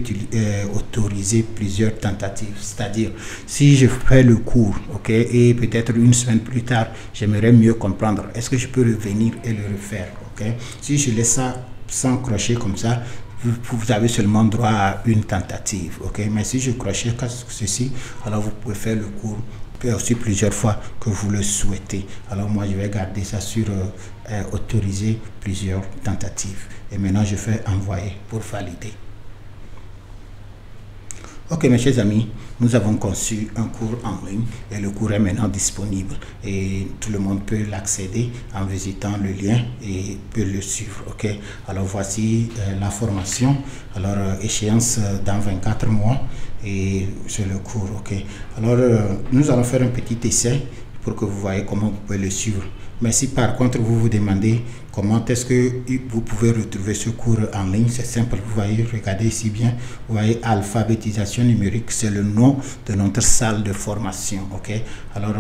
autoriser plusieurs tentatives? C'est-à-dire, si je fais le cours, ok, et peut-être une semaine plus tard, j'aimerais mieux comprendre, est-ce que je peux revenir et le refaire? Ok, si je laisse ça sans crochet comme ça, vous avez seulement droit à une tentative. Ok, mais si je crochet comme ceci, alors vous pouvez faire le cours aussi plusieurs fois que vous le souhaitez. Alors moi je vais garder ça sur autoriser plusieurs tentatives et maintenant je fais envoyer pour valider. Ok mes chers amis, nous avons conçu un cours en ligne et le cours est maintenant disponible et tout le monde peut l'accéder en visitant le lien et peut le suivre. Ok, alors voici la formation. Alors échéance dans 24 mois et c'est le cours. Ok, alors nous allons faire un petit essai pour que vous voyez comment vous pouvez le suivre. Mais si par contre vous vous demandez comment est-ce que vous pouvez retrouver ce cours en ligne, c'est simple. Vous voyez, regardez ici bien, vous voyez alphabétisation numérique, c'est le nom de notre salle de formation. Ok, alors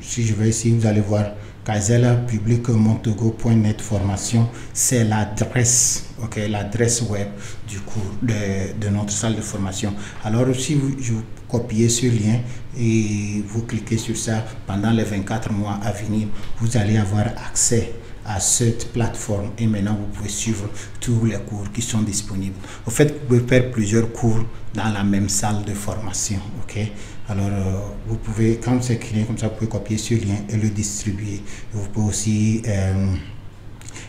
si je vais ici, vous allez voir Kaizela public montogo.net formation, c'est l'adresse ok, l'adresse web du cours de notre salle de formation. Alors si vous copiez ce lien et vous cliquez sur ça, pendant les 24 mois à venir, vous allez avoir accès à cette plateforme et maintenant vous pouvez suivre tous les cours qui sont disponibles. En fait, vous pouvez faire plusieurs cours dans la même salle de formation, ok. Alors vous pouvez, quand c'est créé comme ça, vous pouvez copier ce lien et le distribuer. Vous pouvez aussi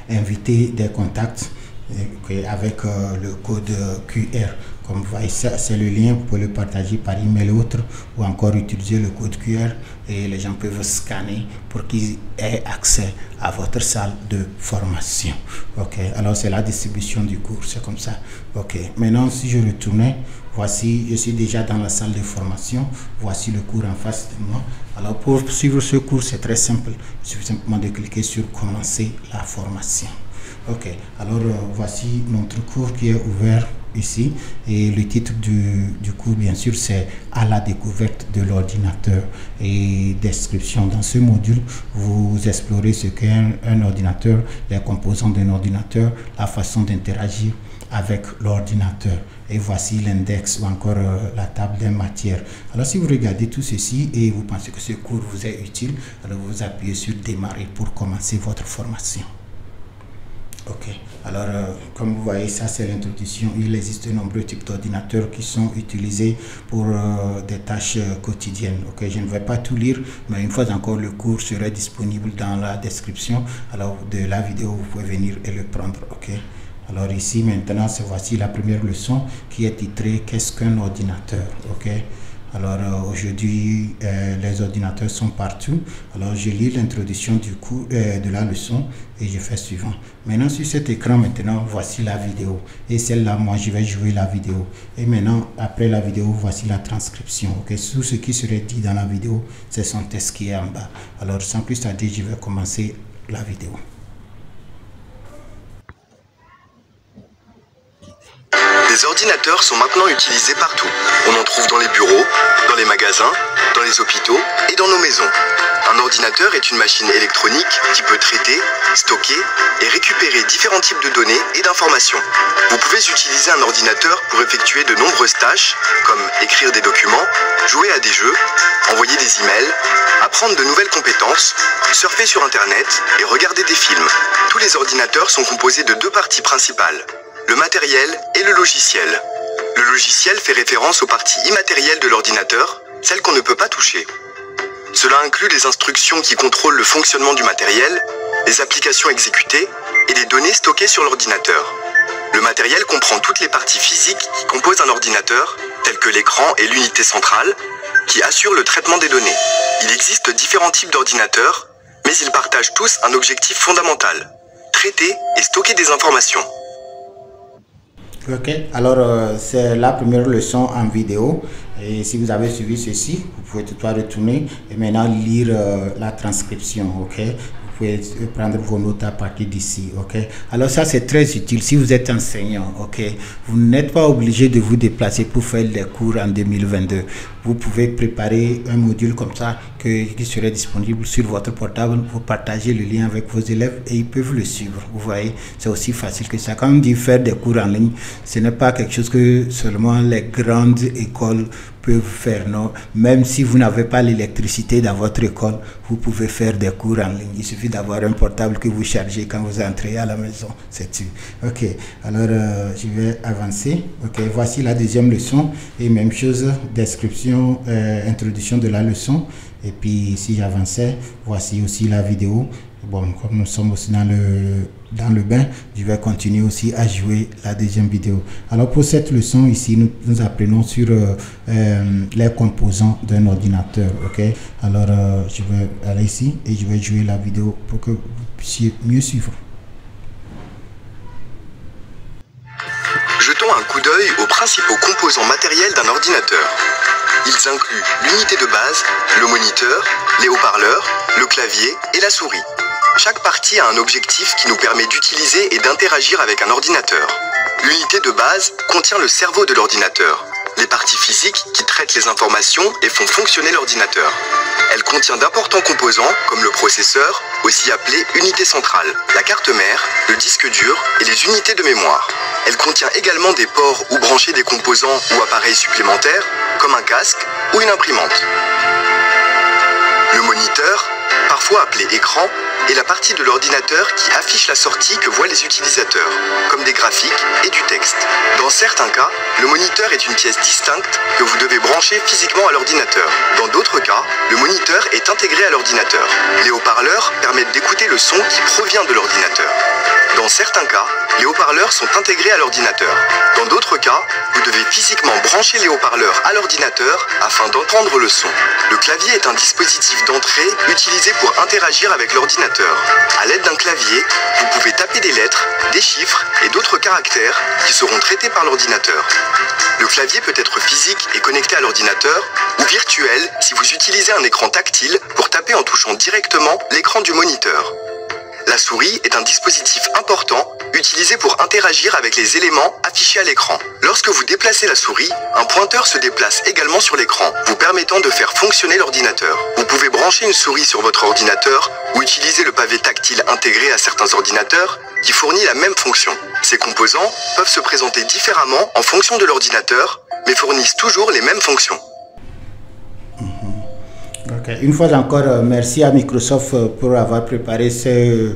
inviter des contacts avec le code QR. Comme vous voyez, ça c'est le lien, vous pouvez le partager par email ou autre, ou encore utiliser le code QR et les gens peuvent scanner pour qu'ils aient accès à votre salle de formation. Ok, alors c'est la distribution du cours, c'est comme ça. Ok, maintenant si je retournais, voici, je suis déjà dans la salle de formation, voici le cours en face de moi. Alors pour suivre ce cours, c'est très simple, il suffit simplement de cliquer sur commencer la formation. Ok, alors voici notre cours qui est ouvert ici et le titre du cours bien sûr c'est à la découverte de l'ordinateur et description. Dans ce module vous explorez ce qu'est un ordinateur, les composants d'un ordinateur, la façon d'interagir avec l'ordinateur et voici l'index ou encore la table des matières. Alors si vous regardez tout ceci et vous pensez que ce cours vous est utile, alors vous appuyez sur démarrer pour commencer votre formation. Ok, alors comme vous voyez, ça c'est l'introduction. Il existe de nombreux types d'ordinateurs qui sont utilisés pour des tâches quotidiennes. Ok, je ne vais pas tout lire, mais une fois encore, le cours serait disponible dans la description. Alors de la vidéo, vous pouvez venir et le prendre. Ok, alors ici maintenant, voici la première leçon qui est titrée qu'est-ce qu'un ordinateur. Ok. Alors aujourd'hui, les ordinateurs sont partout. Alors je lis l'introduction du cours de la leçon et je fais suivant. Maintenant sur cet écran, maintenant voici la vidéo. Et celle-là, moi je vais jouer la vidéo. Et maintenant, après la vidéo, voici la transcription. Ok, tout ce qui serait dit dans la vidéo, c'est son texte qui est en bas. Alors sans plus tarder, je vais commencer la vidéo. Les ordinateurs sont maintenant utilisés partout. On en trouve dans les bureaux, dans les magasins, dans les hôpitaux et dans nos maisons. Un ordinateur est une machine électronique qui peut traiter, stocker et récupérer différents types de données et d'informations. Vous pouvez utiliser un ordinateur pour effectuer de nombreuses tâches, comme écrire des documents, jouer à des jeux, envoyer des emails, apprendre de nouvelles compétences, surfer sur Internet et regarder des films. Tous les ordinateurs sont composés de deux parties principales: le matériel et le logiciel. Le logiciel fait référence aux parties immatérielles de l'ordinateur, celles qu'on ne peut pas toucher. Cela inclut les instructions qui contrôlent le fonctionnement du matériel, les applications exécutées et les données stockées sur l'ordinateur. Le matériel comprend toutes les parties physiques qui composent un ordinateur, telles que l'écran et l'unité centrale, qui assurent le traitement des données. Il existe différents types d'ordinateurs, mais ils partagent tous un objectif fondamental: traiter et stocker des informations. Ok, alors c'est la première leçon en vidéo et si vous avez suivi ceci, vous pouvez toutefois retourner et maintenant lire la transcription. Ok, vous pouvez prendre vos notes à partir d'ici. Ok, alors ça c'est très utile si vous êtes enseignant. Ok, vous n'êtes pas obligé de vous déplacer pour faire les cours en 2022. Vous pouvez préparer un module comme ça qui serait disponible sur votre portable. Vous partagez le lien avec vos élèves et ils peuvent le suivre. Vous voyez, c'est aussi facile que ça. Quand on dit faire des cours en ligne, ce n'est pas quelque chose que seulement les grandes écoles peuvent faire, non. Même si vous n'avez pas l'électricité dans votre école, vous pouvez faire des cours en ligne. Il suffit d'avoir un portable que vous chargez quand vous entrez à la maison. C'est tout. Ok, alors je vais avancer. Ok, voici la deuxième leçon et même chose, description, introduction de la leçon. Et puis si j'avançais, voici aussi la vidéo. Bon, comme nous sommes aussi dans le bain, je vais continuer aussi à jouer la deuxième vidéo. Alors pour cette leçon ici, nous apprenons sur les composants d'un ordinateur. Ok, alors je vais aller ici et je vais jouer la vidéo pour que vous puissiez mieux suivre. Jetons un coup d'œil aux principaux composants matériels d'un ordinateur. Ils incluent l'unité de base, le moniteur, les haut-parleurs, le clavier et la souris. Chaque partie a un objectif qui nous permet d'utiliser et d'interagir avec un ordinateur. L'unité de base contient le cerveau de l'ordinateur, les parties physiques qui traitent les informations et font fonctionner l'ordinateur. Elle contient d'importants composants comme le processeur, aussi appelée unité centrale, la carte mère, le disque dur et les unités de mémoire. Elle contient également des ports où brancher des composants ou appareils supplémentaires, comme un casque ou une imprimante. Le moniteur, parfois appelé écran, est la partie de l'ordinateur qui affiche la sortie que voient les utilisateurs, comme des graphiques et du texte. Dans certains cas, le moniteur est une pièce distincte que vous devez brancher physiquement à l'ordinateur. Dans d'autres cas, le moniteur est intégré à l'ordinateur. Les haut-parleurs permettent d'écouter le son qui provient de l'ordinateur. Dans certains cas, les haut-parleurs sont intégrés à l'ordinateur. Dans d'autres cas, vous devez physiquement brancher les haut-parleurs à l'ordinateur afin d'entendre le son. Le clavier est un dispositif d'entrée utilisé pour interagir avec l'ordinateur. À l'aide d'un clavier, vous pouvez taper des lettres, des chiffres et d'autres caractères qui seront traités par l'ordinateur. Le clavier peut être physique et connecté à l'ordinateur ou virtuel si vous utilisez un écran tactile pour taper en touchant directement l'écran du moniteur. La souris est un dispositif important utilisé pour interagir avec les éléments affichés à l'écran. Lorsque vous déplacez la souris, un pointeur se déplace également sur l'écran, vous permettant de faire fonctionner l'ordinateur. Vous pouvez brancher une souris sur votre ordinateur ou utiliser le pavé tactile intégré à certains ordinateurs qui fournit la même fonction. Ces composants peuvent se présenter différemment en fonction de l'ordinateur, mais fournissent toujours les mêmes fonctions. Okay. Une fois encore, merci à Microsoft pour avoir préparé ce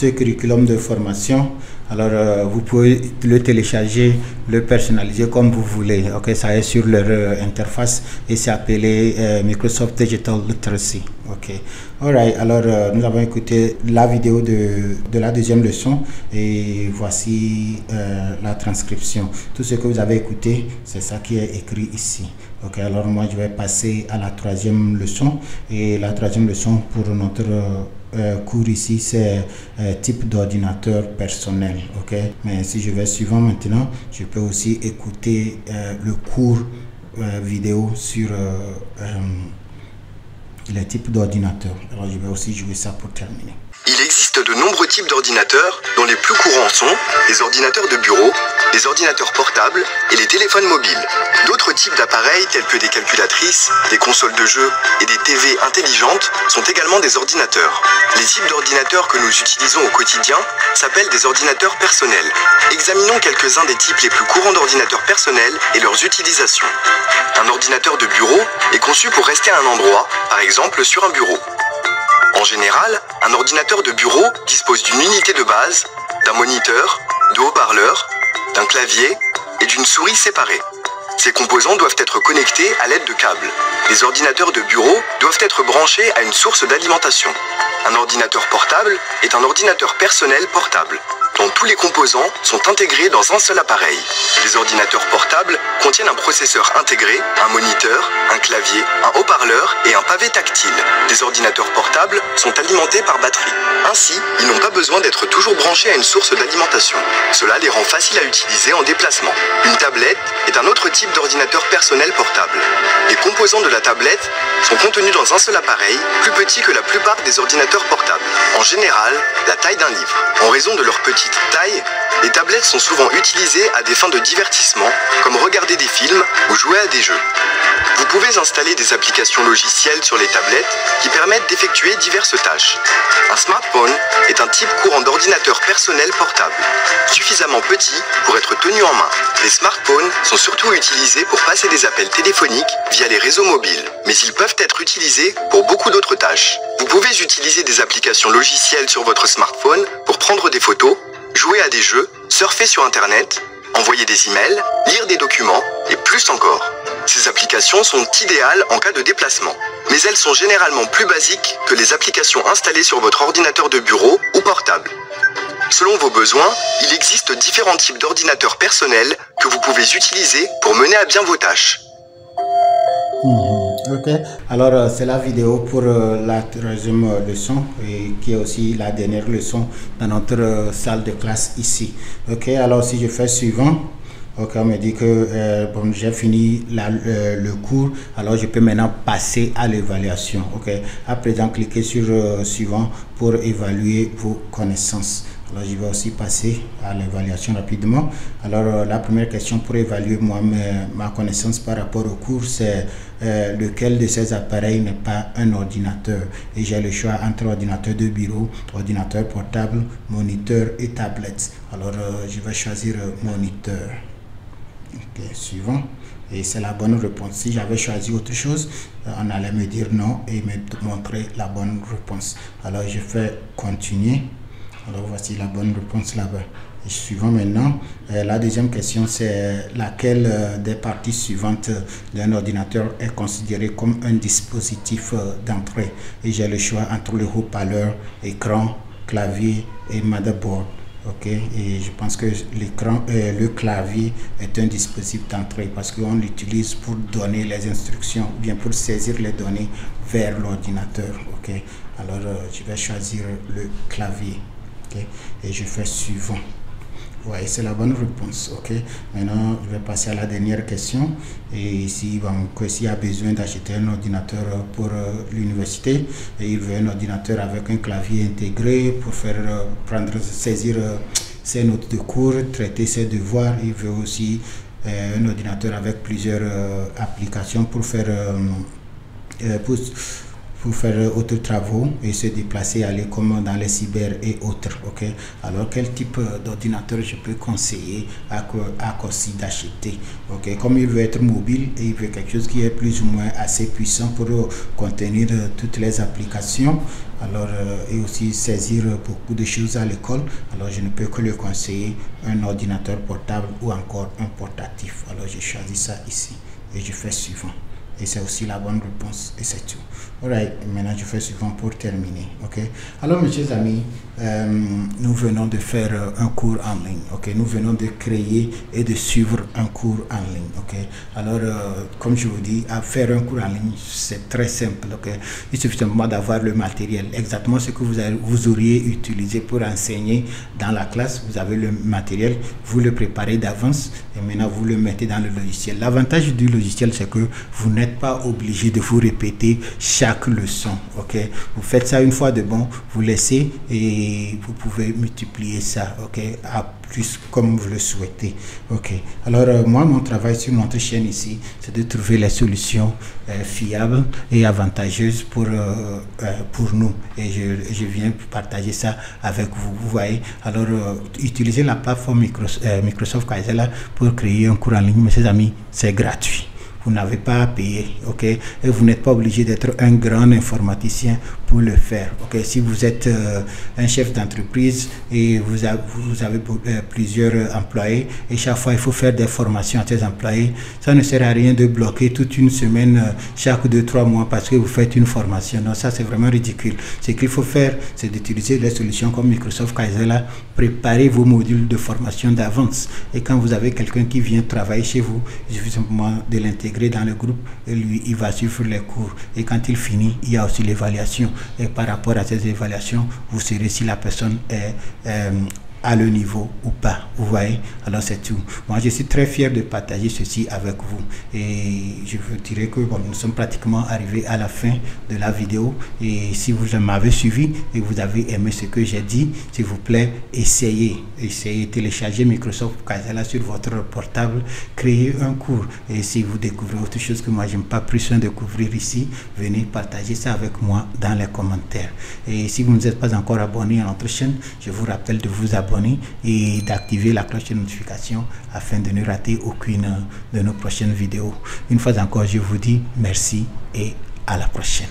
curriculum de formation. Alors, vous pouvez le télécharger, le personnaliser comme vous voulez. Okay. Ça est sur leur interface et c'est appelé Microsoft Digital Literacy. Okay. Alright. Alors, nous avons écouté la vidéo de la deuxième leçon et voici la transcription. Tout ce que vous avez écouté, c'est ça qui est écrit ici. Ok, alors moi je vais passer à la troisième leçon et la troisième leçon pour notre cours ici c'est type d'ordinateur personnel. Ok, mais si je vais suivant maintenant, je peux aussi écouter le cours vidéo sur les types d'ordinateurs. Alors je vais aussi jouer ça pour terminer. Il existe de nombreux types d'ordinateurs dont les plus courants sont les ordinateurs de bureau, les ordinateurs portables et les téléphones mobiles. D'autres types d'appareils tels que des calculatrices, des consoles de jeux et des TV intelligentes sont également des ordinateurs. Les types d'ordinateurs que nous utilisons au quotidien s'appellent des ordinateurs personnels. Examinons quelques-uns des types les plus courants d'ordinateurs personnels et leurs utilisations. Un ordinateur de bureau est conçu pour rester à un endroit, par exemple sur un bureau. En général, un ordinateur de bureau dispose d'une unité de base, d'un moniteur, de haut-parleurs, d'un clavier et d'une souris séparée. Ces composants doivent être connectés à l'aide de câbles. Les ordinateurs de bureau doivent être branchés à une source d'alimentation. Un ordinateur portable est un ordinateur personnel portable, dont tous les composants sont intégrés dans un seul appareil. Les ordinateurs portables contiennent un processeur intégré, un moniteur, un clavier, un haut-parleur et un pavé tactile. Les ordinateurs portables sont alimentés par batterie. Ainsi, ils n'ont pas besoin d'être toujours branchés à une source d'alimentation. Cela les rend faciles à utiliser en déplacement. Une tablette est un autre type d'ordinateur personnel portable. Les composants de la tablette sont contenus dans un seul appareil, plus petit que la plupart des ordinateurs portables. En général, la taille d'un livre. En raison de leur petite taille, les tablettes sont souvent utilisées à des fins de divertissement, comme regarder des films ou jouer à des jeux. Vous pouvez installer des applications logicielles sur les tablettes qui permettent d'effectuer diverses tâches. Un smartphone est un type courant d'ordinateur personnel portable, suffisamment petit pour être tenu en main. Les smartphones sont surtout utilisés pour passer des appels téléphoniques via les réseaux mobiles, mais ils peuvent être utilisés pour beaucoup d'autres tâches. Vous pouvez utiliser des applications logicielles sur votre smartphone pour prendre des photos, jouer à des jeux, surfer sur Internet, envoyer des emails, lire des documents et plus encore. Ces applications sont idéales en cas de déplacement, mais elles sont généralement plus basiques que les applications installées sur votre ordinateur de bureau ou portable. Selon vos besoins, il existe différents types d'ordinateurs personnels que vous pouvez utiliser pour mener à bien vos tâches. Ok, alors c'est la vidéo pour la troisième leçon et qui est aussi la dernière leçon dans notre salle de classe ici. Ok, alors si je fais suivant, ok, on me dit que bon, j'ai fini le cours, alors je peux maintenant passer à l'évaluation. Ok, à présent cliquez sur suivant pour évaluer vos connaissances. Alors je vais aussi passer à l'évaluation rapidement. Alors la première question pour évaluer moi ma connaissance par rapport au cours, c'est lequel de ces appareils n'est pas un ordinateur. Et j'ai le choix entre ordinateur de bureau, ordinateur portable, moniteur et tablette. Alors je vais choisir moniteur. Ok, suivant. Et c'est la bonne réponse. Si j'avais choisi autre chose, on allait me dire non et me montrer la bonne réponse. Alors je fais continuer. Alors voici la bonne réponse là-bas. Et suivant maintenant, la deuxième question, c'est laquelle des parties suivantes d'un ordinateur est considérée comme un dispositif d'entrée. Et j'ai le choix entre le haut-parleur, écran, clavier et motherboard. Ok, et je pense que l'écran, le clavier est un dispositif d'entrée parce qu'on l'utilise pour donner les instructions ou bien pour saisir les données vers l'ordinateur. Ok, alors je vais choisir le clavier. Ok, et je fais suivant. Ouais, c'est la bonne réponse. Ok, maintenant je vais passer à la dernière question. Et ici, s'il y a besoin d'acheter un ordinateur pour l'université, et il veut un ordinateur avec un clavier intégré pour faire saisir ses notes de cours, traiter ses devoirs. Il veut aussi un ordinateur avec plusieurs applications pour faire autres travaux et se déplacer, aller comme dans les cyber et autres. Ok, alors quel type d'ordinateur je peux conseiller à Corsi d'acheter? Ok, comme il veut être mobile et il veut quelque chose qui est plus ou moins assez puissant pour contenir toutes les applications, alors et aussi saisir beaucoup de choses à l'école, alors je ne peux que le conseiller un ordinateur portable ou encore un portatif. Alors j'ai choisi ça ici et je fais suivant. Et c'est aussi la bonne réponse et c'est tout. Alright, maintenant je fais suivant pour terminer. Ok, alors mes chers amis, nous venons de faire un cours en ligne. Ok, nous venons de créer et de suivre un cours en ligne. Ok, alors comme je vous dis, à faire un cours en ligne, c'est très simple. Ok, il suffit simplement d'avoir le matériel, exactement ce que vous auriez utilisé pour enseigner dans la classe. Vous avez le matériel, vous le préparez d'avance et maintenant vous le mettez dans le logiciel. L'avantage du logiciel, c'est que vous n'êtes pas obligé de vous répéter chaque leçon. Ok, vous faites ça une fois de bon, vous laissez et vous pouvez multiplier ça. Ok, à plus comme vous le souhaitez. Ok, alors moi mon travail sur notre chaîne ici, c'est de trouver les solutions fiables et avantageuses pour nous, et je viens partager ça avec vous. Vous voyez, alors utilisez la plateforme Microsoft Kaizela pour créer un cours en ligne, mes chers amis, c'est gratuit. Vous n'avez pas à payer, ok, et vous n'êtes pas obligé d'être un grand informaticien pour le faire. Ok, si vous êtes un chef d'entreprise et vous avez plusieurs employés et chaque fois il faut faire des formations à ces employés, ça ne sert à rien de bloquer toute une semaine chaque 2-3 mois parce que vous faites une formation. Non, ça c'est vraiment ridicule. Ce qu'il faut faire, c'est d'utiliser des solutions comme Microsoft Kaizela, préparer vos modules de formation d'avance, et quand vous avez quelqu'un qui vient travailler chez vous, il suffit simplement de l'intégrer dans le groupe et lui il va suivre les cours, et quand il finit, il y a aussi l'évaluation, et par rapport à ces évaluations, vous saurez si la personne est à le niveau ou pas. Vous voyez, alors c'est tout. Moi je suis très fier de partager ceci avec vous, et je vous dirais que bon, nous sommes pratiquement arrivés à la fin de la vidéo, et si vous m'avez suivi et vous avez aimé ce que j'ai dit, s'il vous plaît, essayez, télécharger Microsoft Kaizela sur votre portable, créer un cours, et si vous découvrez autre chose que moi j'aime pas plus de découvrir ici, venez partager ça avec moi dans les commentaires. Et si vous n'êtes pas encore abonné à notre chaîne, je vous rappelle de vous abonner et d'activer la cloche de notification afin de ne rater aucune de nos prochaines vidéos. Une fois encore, je vous dis merci et à la prochaine.